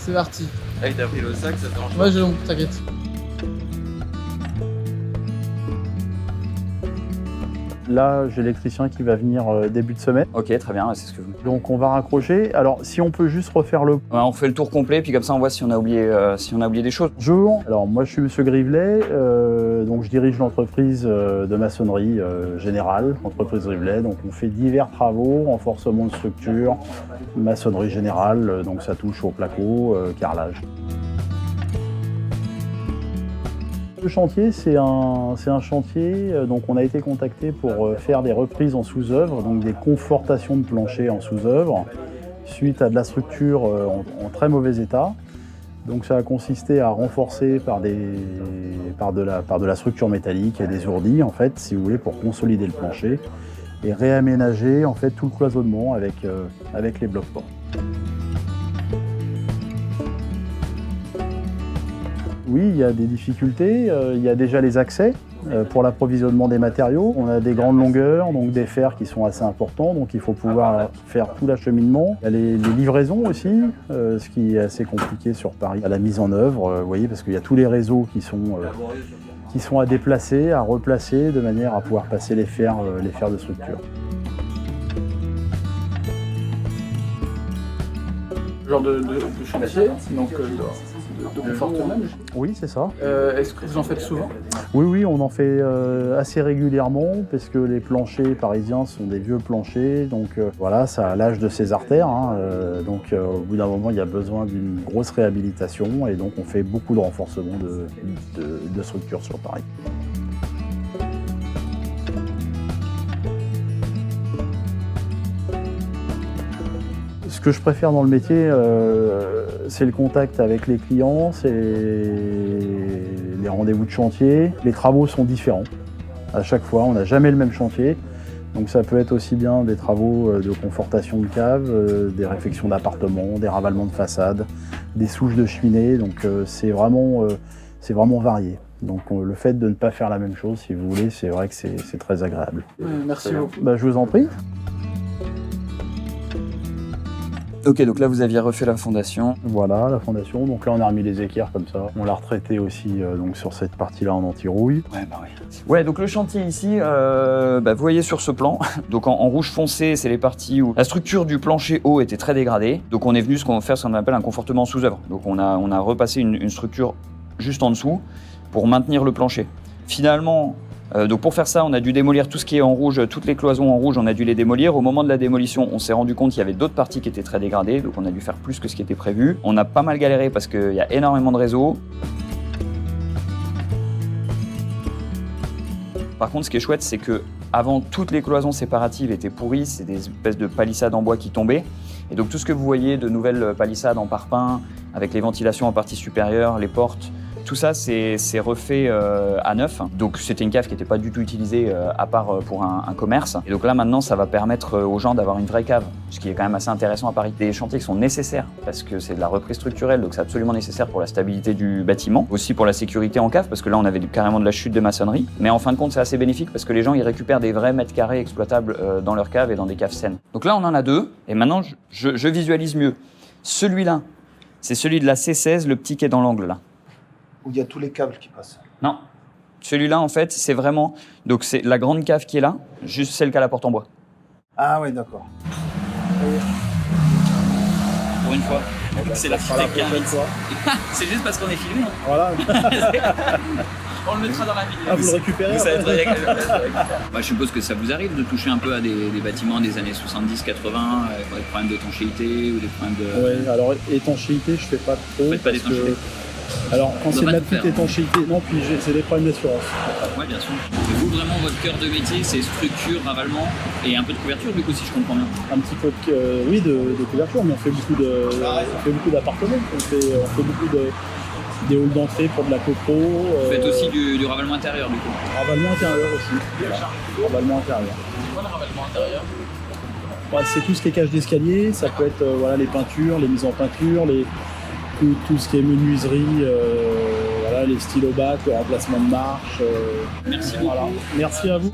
C'est parti. Ah, il t'a pris le sac, ça te dérange pas? Ouais, j'ai t'inquiète. Là, j'ai l'électricien qui va venir début de semaine. Ok, très bien, c'est ce que vous... Donc on va raccrocher. Alors si on peut juste refaire le... Ouais, on fait le tour complet, puis comme ça on voit si on a oublié, des choses. Bonjour, alors moi je suis Monsieur Grivelet, donc je dirige l'entreprise de maçonnerie générale, entreprise Grivelet. Donc on fait divers travaux, renforcement de structure, maçonnerie générale, donc ça touche au placo, carrelage. Le chantier, c'est un chantier, donc on a été contacté pour faire des reprises en sous-œuvre, donc des confortations de plancher en sous-œuvre, suite à de la structure en très mauvais état. Donc ça a consisté à renforcer par de la structure métallique et des ourdis, en fait, si vous voulez, pour consolider le plancher et réaménager en fait tout le cloisonnement avec les blocs ports. Oui, il y a des difficultés. Il y a déjà les accès pour l'approvisionnement des matériaux. On a des grandes longueurs, donc des fers qui sont assez importants, donc il faut pouvoir faire tout l'acheminement. Il y a les livraisons aussi, ce qui est assez compliqué sur Paris. À la mise en œuvre, vous voyez, parce qu'il y a tous les réseaux qui sont à déplacer, à replacer, de manière à pouvoir passer les fers de structure. Genre de chantier, donc de confortement. Oui, c'est ça. Est-ce que vous en faites souvent? Oui, on en fait assez régulièrement parce que les planchers parisiens sont des vieux planchers, donc voilà, ça a l'âge de ses artères, hein, donc au bout d'un moment il y a besoin d'une grosse réhabilitation et donc on fait beaucoup de renforcement de structures sur Paris. Ce que je préfère dans le métier, c'est le contact avec les clients, c'est les rendez-vous de chantier. Les travaux sont différents. À chaque fois, on n'a jamais le même chantier. Donc ça peut être aussi bien des travaux de confortation de cave, des réfections d'appartements, des ravalements de façade, des souches de cheminée. Donc c'est vraiment varié. Donc le fait de ne pas faire la même chose, si vous voulez, c'est vrai que c'est très agréable. Merci beaucoup. Je vous en prie. Ok, donc là vous aviez refait la fondation. Voilà, la fondation. Donc là on a remis les équerres comme ça. On l'a retraité aussi donc sur cette partie-là en anti-rouille. Ouais, bah oui. Ouais, donc le chantier ici, vous voyez sur ce plan, donc en rouge foncé, c'est les parties où la structure du plancher haut était très dégradée. Donc on est venu faire ce qu'on appelle un confortement sous-œuvre. Donc on a repassé une structure juste en dessous pour maintenir le plancher. Finalement, donc pour faire ça, on a dû démolir tout ce qui est en rouge, toutes les cloisons en rouge, on a dû les démolir. Au moment de la démolition, on s'est rendu compte qu'il y avait d'autres parties qui étaient très dégradées, donc on a dû faire plus que ce qui était prévu. On a pas mal galéré parce qu'il y a énormément de réseaux. Par contre, ce qui est chouette, c'est que avant, toutes les cloisons séparatives étaient pourries, c'est des espèces de palissades en bois qui tombaient. Et donc tout ce que vous voyez de nouvelles palissades en parpaing, avec les ventilations en partie supérieure, les portes, tout ça, c'est refait à neuf. Donc c'était une cave qui n'était pas du tout utilisée à part pour un commerce. Et donc là, maintenant, ça va permettre aux gens d'avoir une vraie cave, ce qui est quand même assez intéressant à Paris. Des chantiers qui sont nécessaires parce que c'est de la reprise structurelle, donc c'est absolument nécessaire pour la stabilité du bâtiment, aussi pour la sécurité en cave, parce que là, on avait carrément de la chute de maçonnerie. Mais en fin de compte, c'est assez bénéfique parce que les gens, ils récupèrent des vrais mètres carrés exploitables dans leur cave et dans des caves saines. Donc là, on en a deux, et maintenant, je visualise mieux. Celui-là, c'est celui de la C16, le petit qui est dans l'angle là. Où il y a tous les câbles qui passent. Non. Celui-là, en fait, c'est vraiment... Donc, c'est la grande cave qui est là, juste celle qui a la porte en bois. Ah ouais, d'accord. Pour une fois. C'est l'architecte qui arrive. C'est juste parce qu'on est filmé. Hein. Voilà. On le mettra dans la vidéo. Ah, vous le récupérez Je suppose que ça vous arrive de toucher un peu à des bâtiments des années 70-80, avec des problèmes d'étanchéité ou des problèmes de... Oui, alors étanchéité, je fais pas trop. Vous faites pas d'étanchéité? Alors, quand c'est de la petite étanchéité, non, puis c'est des problèmes d'assurance. Oui, bien sûr. Et vous, vraiment, votre cœur de métier, c'est structure, ravalement et un peu de couverture, du coup, si je comprends bien. Un petit peu de couverture, mais on fait beaucoup d'appartements. On fait beaucoup des halls d'entrée pour de la copro. Vous faites aussi du ravalement intérieur, du coup. Ravalement intérieur aussi. Voilà. Ravalement intérieur. C'est quoi le ravalement intérieur? C'est tout ce qui est cage d'escalier, ça peut être les peintures, les mises en peinture, tout ce qui est menuiserie, les stylobacs, le remplacement de marche. Merci beaucoup. Voilà. Merci à vous.